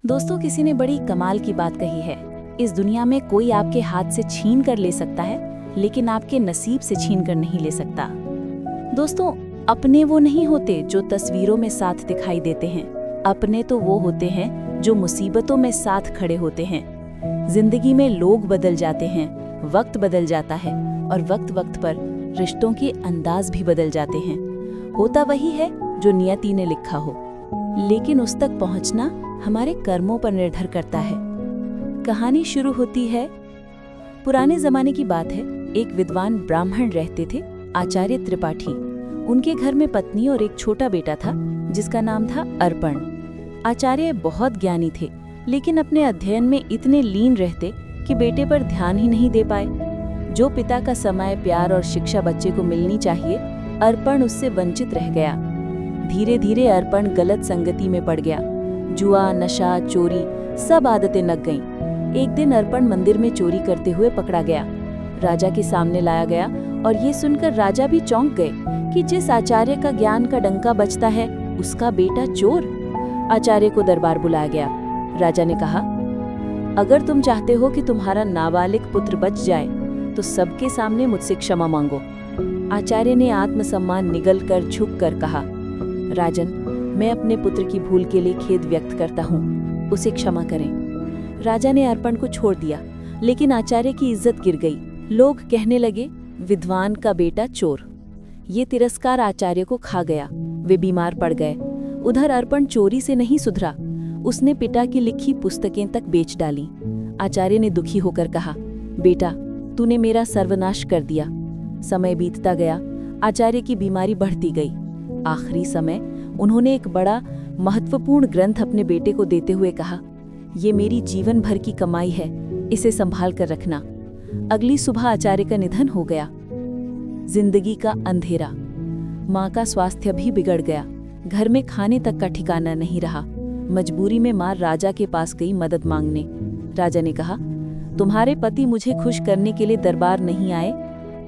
दोस्तों, किसी ने बड़ी कमाल की बात कही है। इस दुनिया में कोई आपके हाथ से छीन कर ले सकता है, लेकिन आपके नसीब से छीन कर नहीं ले सकता। दोस्तों, अपने वो नहीं होते जो तस्वीरों में साथ दिखाई देते हैं। अपने तो वो होते हैं जो मुसीबतों में साथ खड़े होते हैं। जिंदगी में लोग बदल जाते हैं, वक्त बदल जाता है और वक्त वक्त पर रिश्तों के अंदाज भी बदल जाते हैं। होता वही है जो नियति ने लिखा हो, लेकिन उस तक पहुंचना हमारे कर्मों पर निर्भर करता है। कहानी शुरू होती है। पुराने जमाने की बात है। एक विद्वान ब्राह्मण रहते थे, आचार्य त्रिपाठी। उनके घर में पत्नी और एक छोटा बेटा था जिसका नाम था अर्पण। आचार्य बहुत ज्ञानी थे, लेकिन अपने अध्ययन में इतने लीन रहते कि बेटे पर ध्यान ही नहीं दे पाए। जो पिता का समय, प्यार और शिक्षा बच्चे को मिलनी चाहिए, अर्पण उससे वंचित रह गया। धीरे धीरे अर्पण गलत संगति में पड़ गया। जुआ, नशा, चोरी सब आदतें लग गईं। एक दिन अर्पण मंदिर में चोरी करते हुए पकड़ा गया। राजा के सामने लाया गया और ये सुनकर राजा भी चौंक गए कि जिस आचार्य का ज्ञान का डंका बजता है, उसका बेटा चोर। आचार्य को दरबार बुलाया गया। राजा ने कहा, अगर तुम चाहते हो कि तुम्हारा नाबालिग पुत्र बच जाए तो सबके सामने मुझसे क्षमा मांगो। आचार्य ने आत्मसम्मान निगल कर झुक कर कहा, राजन, मैं अपने पुत्र की भूल के लिए खेद व्यक्त करता हूँ, उसे क्षमा करें। राजा ने अर्पण को छोड़ दिया, लेकिन आचार्य की इज्जत गिर गई। लोग कहने लगे, विद्वान का बेटा चोर। ये तिरस्कार आचार्य को खा गया। वे बीमार पड़ गए। उधर अर्पण चोरी से नहीं सुधरा, उसने पिता की लिखी पुस्तकें तक बेच डाली। आचार्य ने दुखी होकर कहा, बेटा, तूने मेरा सर्वनाश कर दिया। समय बीतता गया, आचार्य की बीमारी बढ़ती गई। आखिरी समय उन्होंने एक बड़ा महत्वपूर्ण ग्रंथ अपने बेटे को देते हुए कहा, ये मेरी जीवन भर की कमाई है, इसे संभाल कर रखना। अगली सुबह आचार्य का निधन हो गया। जिंदगी का अंधेरा। माँ का स्वास्थ्य भी बिगड़ गया। घर में खाने तक का ठिकाना नहीं रहा। मजबूरी में माँ राजा के पास गई मदद मांगने। राजा ने कहा, तुम्हारे पति मुझे खुश करने के लिए दरबार नहीं आए,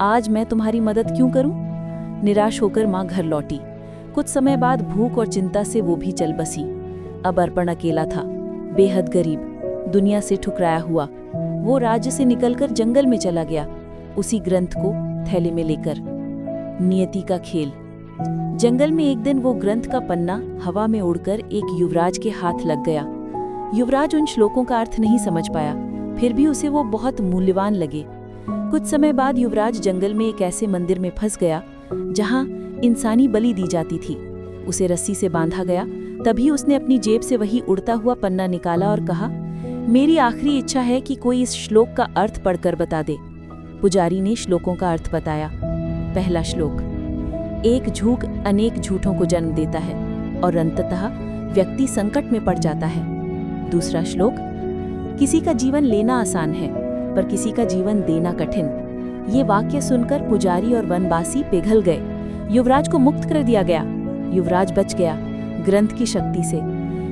आज मैं तुम्हारी मदद क्यों करूं? निराश होकर माँ घर लौटी। कुछ समय बाद भूख और चिंता से वो भी चल बसी। अब अर्पण अकेला था, बेहद गरीब, दुनिया से ठुकराया हुआ। वो राज्य से निकलकर जंगल में चला गया, उसी ग्रंथ को थैले में लेकर। नियति का खेल। जंगल में एक दिन वो ग्रंथ का पन्ना हवा में उड़कर एक युवराज के हाथ लग गया। युवराज उन श्लोकों का अर्थ नहीं समझ पाया, फिर भी उसे वो बहुत मूल्यवान लगे। कुछ समय बाद युवराज जंगल में एक ऐसे मंदिर में फंस गया जहां इंसानी बलि दी जाती थी। उसे रस्सी से बांधा गया। तभी उसने अपनी जेब से वही उड़ता हुआ पन्ना निकाला और कहा, मेरी आखिरी इच्छा है कि कोई इस श्लोक का अर्थ पढ़कर बता दे। पुजारी ने श्लोकों का अर्थ बताया। पहला श्लोक, एक झूठ अनेक झूठों को जन्म देता है और अंततः व्यक्ति संकट में पड़ जाता है। दूसरा श्लोक, किसी का जीवन लेना आसान है पर किसी का जीवन देना कठिन। ये वाक्य सुनकर पुजारी और वनवासी पिघल गए। युवराज को मुक्त कर दिया गया। युवराज बच गया ग्रंथ की शक्ति से।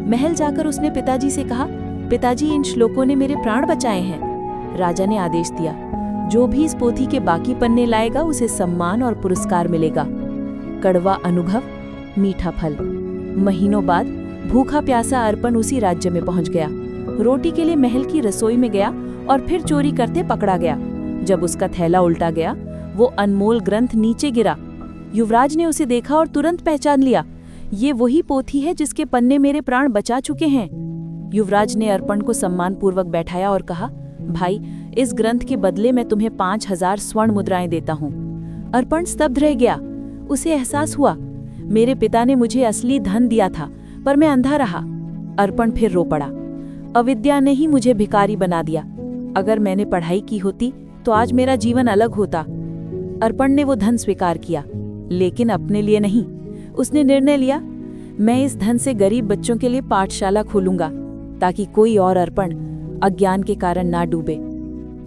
महल जाकर उसने पिताजी से कहा, पिताजी, इन श्लोकों ने मेरे प्राण बचाए हैं। राजा ने आदेश दिया, जो भी इस पोथी के बाकी पन्ने लाएगा उसे सम्मान और पुरस्कार मिलेगा। कड़वा अनुभव, मीठा फल। महीनों बाद भूखा प्यासा अर्पण उसी राज्य में पहुंच गया। रोटी के लिए महल की रसोई में गया और फिर चोरी करते पकड़ा गया। जब उसका थैला उल्टा गया, वो अनमोल ग्रंथ नीचे गिरा। युवराज ने उसे देखा और तुरंत पहचान लिया, ये वही पोथी है जिसके पन्ने मेरे प्राण बचा चुके हैं। युवराज ने अर्पण को सम्मानपूर्वक बैठाया और कहा, भाई, इस ग्रंथ के बदले मैं तुम्हें 5000 स्वर्ण मुद्राएं देता हूँ। अर्पण स्तब्ध रह गया। उसे एहसास हुआ, मेरे पिता ने मुझे असली धन दिया था पर मैं अंधा रहा। अर्पण फिर रो पड़ा, अविद्या ने ही मुझे भिखारी बना दिया। अगर मैंने पढ़ाई की होती तो आज मेरा जीवन अलग होता। अर्पण ने वो धन स्वीकार किया, लेकिन अपने लिए नहीं। उसने निर्णय लिया, मैं इस धन से गरीब बच्चों के लिए पाठशाला खोलूंगा ताकि कोई और अर्पण अज्ञान के कारण ना डूबे।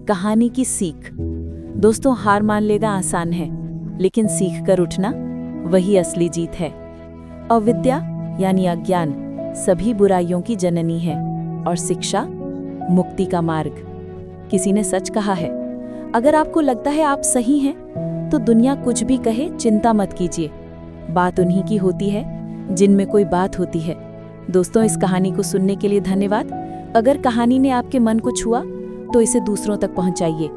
कहानी की सीख। दोस्तों, हार मान लेना आसान है, लेकिन सीख कर उठना वही असली जीत है। अविद्या यानी अज्ञान सभी बुराइयों की जननी है और शिक्षा मुक्ति का मार्ग। किसी ने सच कहा है, अगर आपको लगता है आप सही हैं तो दुनिया कुछ भी कहे चिंता मत कीजिए। बात उन्हीं की होती है जिनमें कोई बात होती है। दोस्तों, इस कहानी को सुनने के लिए धन्यवाद। अगर कहानी ने आपके मन को छुआ तो इसे दूसरों तक पहुंचाइए।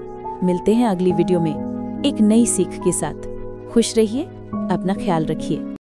मिलते हैं अगली वीडियो में एक नई सीख के साथ। खुश रहिए, अपना ख्याल रखिए।